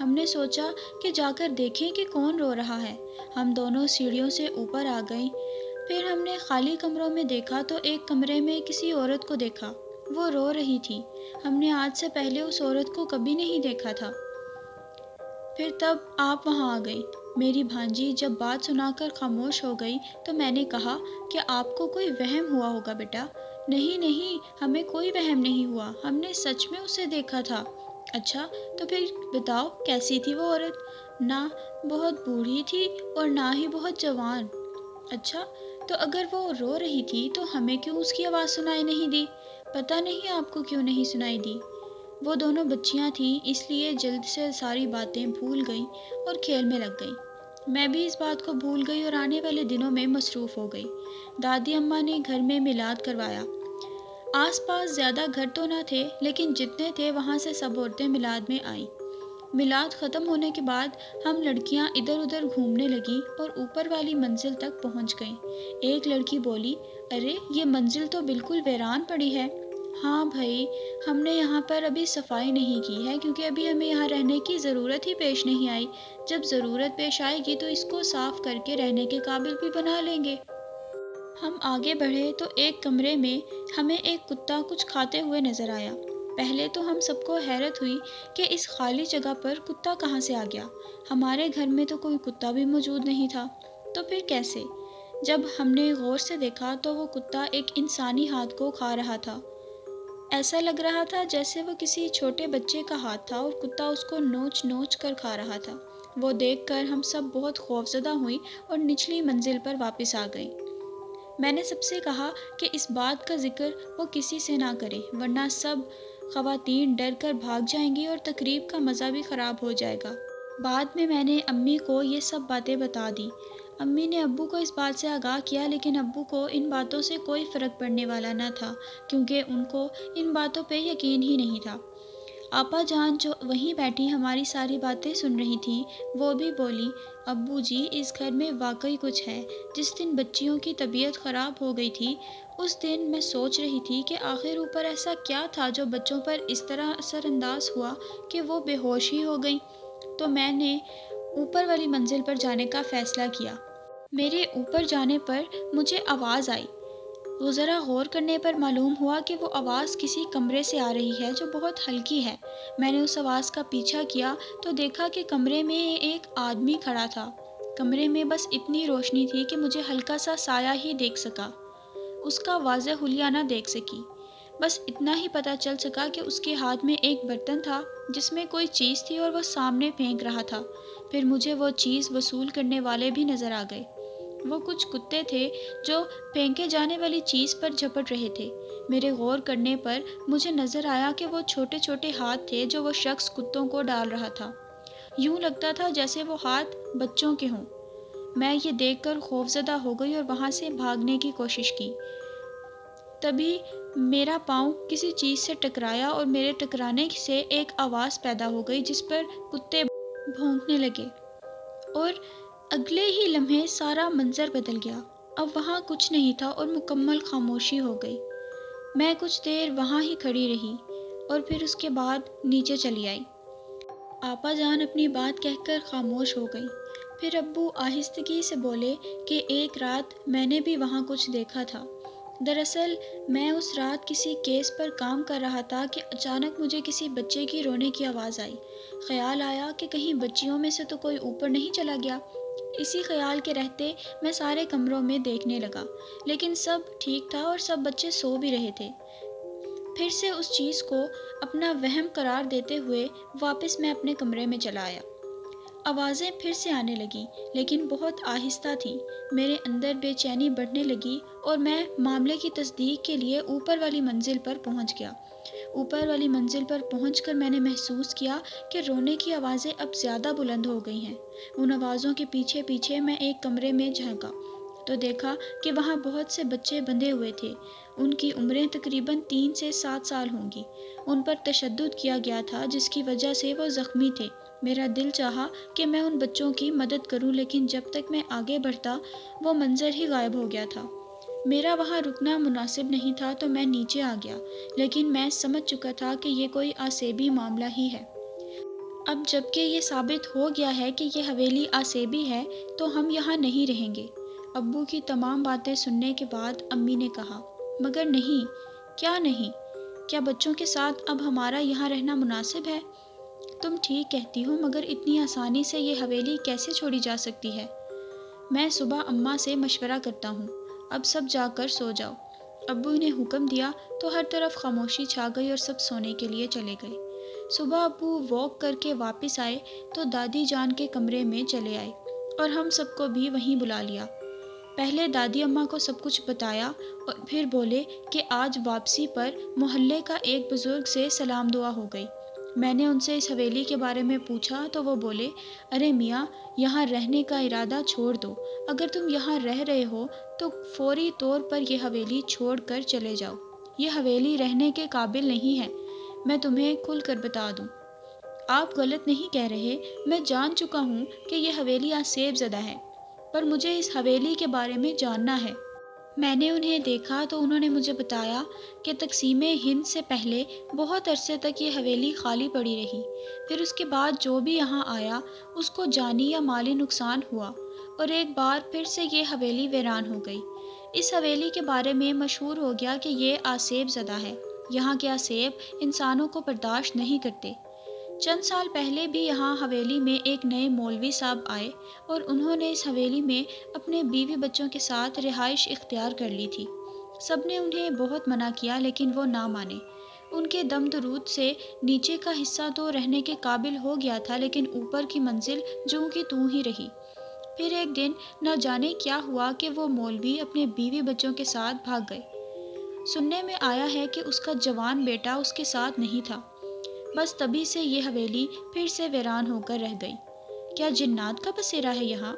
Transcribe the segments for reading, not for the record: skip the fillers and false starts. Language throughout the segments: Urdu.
ہم نے سوچا کہ جا کر دیکھیں کہ کون رو رہا ہے۔ ہم دونوں سیڑھیوں سے اوپر آ گئیں۔ پھر ہم نے خالی کمروں میں دیکھا تو ایک کمرے میں کسی عورت کو دیکھا، وہ رو رہی تھی۔ ہم نے آج سے پہلے اس عورت کو کبھی نہیں دیکھا تھا۔ پھر تب آپ وہاں آ گئی۔ میری بھانجی جب بات سنا کر خاموش ہو گئی تو میں نے کہا کہ آپ کو کوئی وہم ہوا ہوگا بیٹا۔ نہیں نہیں، ہمیں کوئی وہم نہیں ہوا، ہم نے سچ میں اسے دیکھا تھا۔ اچھا تو پھر بتاؤ کیسی تھی وہ عورت؟ نہ بہت بوڑھی تھی اور نہ ہی بہت جوان۔ اچھا تو اگر وہ رو رہی تھی تو ہمیں کیوں اس کی آواز سنائی نہیں دی؟ پتہ نہیں آپ کو کیوں نہیں سنائی دی۔ وہ دونوں بچیاں تھیں، اس لیے جلد سے ساری باتیں بھول گئیں اور کھیل میں لگ گئیں۔ میں بھی اس بات کو بھول گئی اور آنے والے دنوں میں مصروف ہو گئی۔ دادی اماں نے گھر میں میلاد کروایا۔ آس پاس زیادہ گھر تو نہ تھے، لیکن جتنے تھے وہاں سے سب عورتیں میلاد میں آئیں۔ میلاد ختم ہونے کے بعد ہم لڑکیاں ادھر ادھر گھومنے لگیں اور اوپر والی منزل تک پہنچ گئیں۔ ایک لڑکی بولی، ارے یہ منزل تو بالکل ویران پڑی ہے۔ ہاں بھائی، ہم نے یہاں پر ابھی صفائی نہیں کی ہے کیونکہ ابھی ہمیں یہاں رہنے کی ضرورت ہی پیش نہیں آئی۔ جب ضرورت پیش آئے گی تو اس کو صاف کر کے رہنے کے قابل بھی بنا لیں گے۔ ہم آگے بڑھے تو ایک کمرے میں ہمیں ایک کتا کچھ کھاتے ہوئے نظر آیا۔ پہلے تو ہم سب کو حیرت ہوئی کہ اس خالی جگہ پر کتا کہاں سے آ گیا۔ ہمارے گھر میں تو کوئی کتا بھی موجود نہیں تھا، تو پھر کیسے؟ جب ہم نے غور سے دیکھا تو وہ کتا ایک انسانی ہاتھ کو کھا رہا تھا۔ ایسا لگ رہا تھا جیسے وہ کسی چھوٹے بچے کا ہاتھ تھا اور کتا اس کو نوچ نوچ کر کھا رہا تھا۔ وہ دیکھ کر ہم سب بہت خوفزدہ ہوئیں اور نچلی منزل پر واپس آ گئیں۔ میں نے سب سے کہا کہ اس بات کا ذکر وہ کسی سے نہ کرے، ورنہ سب خواتین ڈر کر بھاگ جائیں گی اور تقریب کا مزہ بھی خراب ہو جائے گا۔ بعد میں نے امی کو یہ سب باتیں بتا دیں۔ امی نے ابو کو اس بات سے آگاہ کیا، لیکن ابو کو ان باتوں سے کوئی فرق پڑنے والا نہ تھا کیونکہ ان کو ان باتوں پہ یقین ہی نہیں تھا۔ آپا جان جو وہیں بیٹھی ہماری ساری باتیں سن رہی تھیں، وہ بھی بولی، ابو جی اس گھر میں واقعی کچھ ہے۔ جس دن بچیوں کی طبیعت خراب ہو گئی تھی، اس دن میں سوچ رہی تھی کہ آخر اوپر ایسا کیا تھا جو بچوں پر اس طرح اثر انداز ہوا کہ وہ بے ہوش ہی ہو گئیں۔ تو میں نے اوپر والی منزل پر جانے کا فیصلہ کیا۔ میرے اوپر جانے پر مجھے آواز آئی۔ ذرا غور کرنے پر معلوم ہوا کہ وہ آواز کسی کمرے سے آ رہی ہے جو بہت ہلکی ہے۔ میں نے اس آواز کا پیچھا کیا تو دیکھا کہ کمرے میں ایک آدمی کھڑا تھا۔ کمرے میں بس اتنی روشنی تھی کہ مجھے ہلکا سا سایہ ہی دیکھ سکا، اس کا واضح حلیہ نہ دیکھ سکی۔ بس اتنا ہی پتہ چل سکا کہ اس کے ہاتھ میں ایک برتن تھا جس میں کوئی چیز تھی اور وہ سامنے پھینک رہا تھا۔ پھر مجھے وہ چیز وصول کرنے والے بھی نظر آ گئے۔ وہ کچھ کتے تھے جو پھینکے جانے والی چیز پر جھپٹ رہے تھے۔ میرے غور کرنے پر مجھے نظر آیا کہ وہ چھوٹے چھوٹے ہاتھ تھے جو وہ شخص کتوں کو ڈال رہا تھا۔ یوں لگتا تھا جیسے وہ ہاتھ بچوں کے ہوں۔ میں یہ دیکھ کر خوفزدہ ہو گئی اور وہاں سے بھاگنے کی کوشش کی۔ تبھی میرا پاؤں کسی چیز سے ٹکرایا اور میرے ٹکرانے سے ایک آواز پیدا ہو گئی جس پر کتے بھونکنے لگے، اور اگلے ہی لمحے سارا منظر بدل گیا۔ اب وہاں کچھ نہیں تھا اور مکمل خاموشی ہو گئی۔ میں کچھ دیر وہاں ہی کھڑی رہی اور پھر اس کے بعد نیچے چلی آئی۔ آپا جان اپنی بات کہہ کر خاموش ہو گئی۔ پھر ابو آہستگی سے بولے کہ ایک رات میں نے بھی وہاں کچھ دیکھا تھا۔ دراصل میں اس رات کسی کیس پر کام کر رہا تھا کہ اچانک مجھے کسی بچے کی رونے کی آواز آئی۔ خیال آیا کہ کہیں بچیوں میں سے تو کوئی اوپر نہیں چلا گیا۔ اسی خیال کے رہتے میں سارے کمروں میں دیکھنے لگا، لیکن سب ٹھیک تھا اور سب بچے سو بھی رہے تھے۔ پھر سے اس چیز کو اپنا وہم قرار دیتے ہوئے واپس میں اپنے کمرے میں چلا آیا۔ آوازیں پھر سے آنے لگیں، لیکن بہت آہستہ تھیں۔ میرے اندر بے چینی بڑھنے لگی اور میں معاملے کی تصدیق کے لیے اوپر والی منزل پر پہنچ گیا۔ اوپر والی منزل پر پہنچ کر میں نے محسوس کیا کہ رونے کی آوازیں اب زیادہ بلند ہو گئی ہیں۔ ان آوازوں کے پیچھے پیچھے میں ایک کمرے میں جھانکا تو دیکھا کہ وہاں بہت سے بچے بندھے ہوئے تھے۔ ان کی عمریں تقریباً 3 سے 7 سال ہوں گی۔ ان پر تشدد کیا گیا تھا جس کی وجہ سے وہ زخمی تھے۔ میرا دل چاہا کہ میں ان بچوں کی مدد کروں، لیکن جب تک میں آگے بڑھتا وہ منظر ہی غائب ہو گیا تھا۔ میرا وہاں رکنا مناسب نہیں تھا تو میں نیچے آ گیا، لیکن میں سمجھ چکا تھا کہ یہ کوئی آسیبی معاملہ ہی ہے۔ اب جب کہ یہ ثابت ہو گیا ہے کہ یہ حویلی آسیبی ہے تو ہم یہاں نہیں رہیں گے۔ ابو کی تمام باتیں سننے کے بعد امی نے کہا، مگر نہیں، کیا نہیں؟ کیا بچوں کے ساتھ اب ہمارا یہاں رہنا مناسب ہے؟ تم ٹھیک کہتی ہو، مگر اتنی آسانی سے یہ حویلی کیسے چھوڑی جا سکتی ہے؟ میں صبح اماں سے مشورہ کرتا ہوں، اب سب جا کر سو جاؤ۔ ابو نے حکم دیا تو ہر طرف خاموشی چھا گئی اور سب سونے کے لیے چلے گئے۔ صبح ابو واک کر کے واپس آئے تو دادی جان کے کمرے میں چلے آئے اور ہم سب کو بھی وہیں بلا لیا۔ پہلے دادی اماں کو سب کچھ بتایا اور پھر بولے کہ آج واپسی پر محلے کا ایک بزرگ سے سلام دعا ہو گئی۔ میں نے ان سے اس حویلی کے بارے میں پوچھا تو وہ بولے، ارے میاں، یہاں رہنے کا ارادہ چھوڑ دو۔ اگر تم یہاں رہ رہے ہو تو فوری طور پر یہ حویلی چھوڑ کر چلے جاؤ۔ یہ حویلی رہنے کے قابل نہیں ہے، میں تمہیں کھل کر بتا دوں۔ آپ غلط نہیں کہہ رہے، میں جان چکا ہوں کہ یہ حویلی آسیب زدہ ہے، پر مجھے اس حویلی کے بارے میں جاننا ہے۔ میں نے انہیں دیکھا تو انہوں نے مجھے بتایا کہ تقسیم ہند سے پہلے بہت عرصے تک یہ حویلی خالی پڑی رہی، پھر اس کے بعد جو بھی یہاں آیا اس کو جانی یا مالی نقصان ہوا اور ایک بار پھر سے یہ حویلی ویران ہو گئی۔ اس حویلی کے بارے میں مشہور ہو گیا کہ یہ آسیب زدہ ہے، یہاں کے آسیب انسانوں کو برداشت نہیں کرتے۔ چند سال پہلے بھی یہاں حویلی میں ایک نئے مولوی صاحب آئے اور انہوں نے اس حویلی میں اپنے بیوی بچوں کے ساتھ رہائش اختیار کر لی تھی۔ سب نے انہیں بہت منع کیا لیکن وہ نہ مانے۔ ان کے دم درود سے نیچے کا حصہ تو رہنے کے قابل ہو گیا تھا لیکن اوپر کی منزل جوں کی توں ہی رہی۔ پھر ایک دن نہ جانے کیا ہوا کہ وہ مولوی اپنے بیوی بچوں کے ساتھ بھاگ گئے۔ سننے میں آیا ہے کہ اس کا جوان بیٹا اس کے ساتھ نہیں تھا۔ بس تبھی سے یہ حویلی پھر سے ویران ہو کر رہ گئی۔ کیا جنات کا بسیرا ہے یہاں؟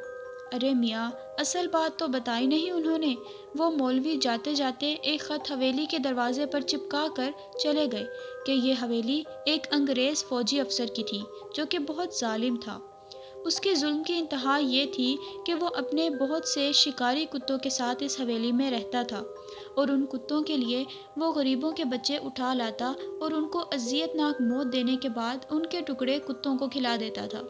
ارے میاں، اصل بات تو بتائی نہیں انہوں نے۔ وہ مولوی جاتے جاتے ایک خط حویلی کے دروازے پر چپکا کر چلے گئے کہ یہ حویلی ایک انگریز فوجی افسر کی تھی جو کہ بہت ظالم تھا۔ اس کے ظلم کی انتہا یہ تھی کہ وہ اپنے بہت سے شکاری کتوں کے ساتھ اس حویلی میں رہتا تھا اور ان کتوں کے لیے وہ غریبوں کے بچے اٹھا لاتا اور ان کو اذیت ناک موت دینے کے بعد ان کے ٹکڑے کتوں کو کھلا دیتا تھا۔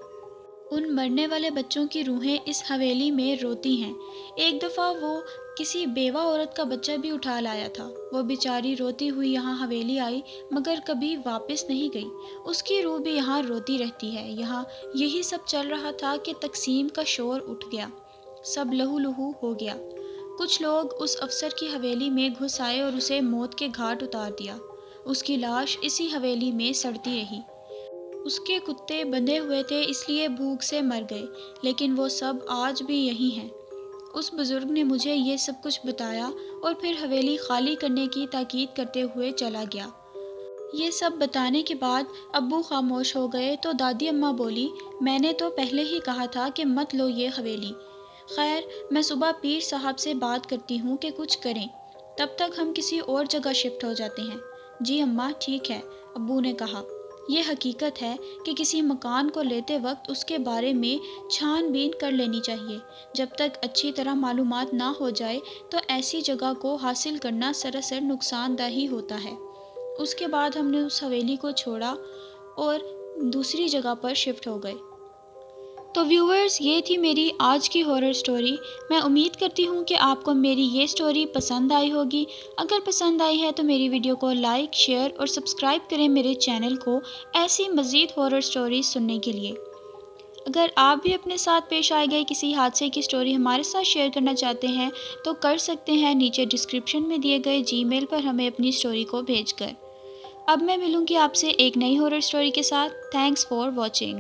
ان مرنے والے بچوں کی روحیں اس حویلی میں روتی ہیں۔ ایک دفعہ وہ کسی بیوہ عورت کا بچہ بھی اٹھا لایا تھا۔ وہ بیچاری روتی ہوئی یہاں حویلی آئی مگر کبھی واپس نہیں گئی۔ اس کی روح بھی یہاں روتی رہتی ہے۔ یہاں یہی سب چل رہا تھا کہ تقسیم کا شور اٹھ گیا، سب لہو لہو ہو گیا۔ کچھ لوگ اس افسر کی حویلی میں گھس آئے اور اسے موت کے گھاٹ اتار دیا۔ اس کی لاش اسی حویلی میں سڑتی رہی۔ اس کے کتے بندھے ہوئے تھے اس لیے بھوک سے مر گئے، لیکن وہ سب آج بھی یہی ہیں۔ اس بزرگ نے مجھے یہ سب کچھ بتایا اور پھر حویلی خالی کرنے کی تاکید کرتے ہوئے چلا گیا۔ یہ سب بتانے کے بعد ابو خاموش ہو گئے تو دادی اماں بولی، میں نے تو پہلے ہی کہا تھا کہ مت لو یہ حویلی۔ خیر، میں صبح پیر صاحب سے بات کرتی ہوں کہ کچھ کریں، تب تک ہم کسی اور جگہ شفٹ ہو جاتے ہیں۔ جی اماں، ٹھیک ہے، ابو نے کہا۔ یہ حقیقت ہے کہ کسی مکان کو لیتے وقت اس کے بارے میں چھان بین کر لینی چاہیے۔ جب تک اچھی طرح معلومات نہ ہو جائے تو ایسی جگہ کو حاصل کرنا سراسر نقصان دہ ہی ہوتا ہے۔ اس کے بعد ہم نے اس حویلی کو چھوڑا اور دوسری جگہ پر شفٹ ہو گئے۔ تو ویورز، یہ تھی میری آج کی ہارر سٹوری۔ میں امید کرتی ہوں کہ آپ کو میری یہ سٹوری پسند آئی ہوگی۔ اگر پسند آئی ہے تو میری ویڈیو کو لائک، شیئر اور سبسکرائب کریں میرے چینل کو ایسی مزید ہارر سٹوریز سننے کے لیے۔ اگر آپ بھی اپنے ساتھ پیش آئے گئے کسی حادثے کی سٹوری ہمارے ساتھ شیئر کرنا چاہتے ہیں تو کر سکتے ہیں نیچے ڈسکرپشن میں دیے گئے جی میل پر ہمیں اپنی سٹوری کو بھیج کر۔ اب میں ملوں گی آپ سے ایک نئی ہارر سٹوری کے ساتھ۔ Thanks for watching.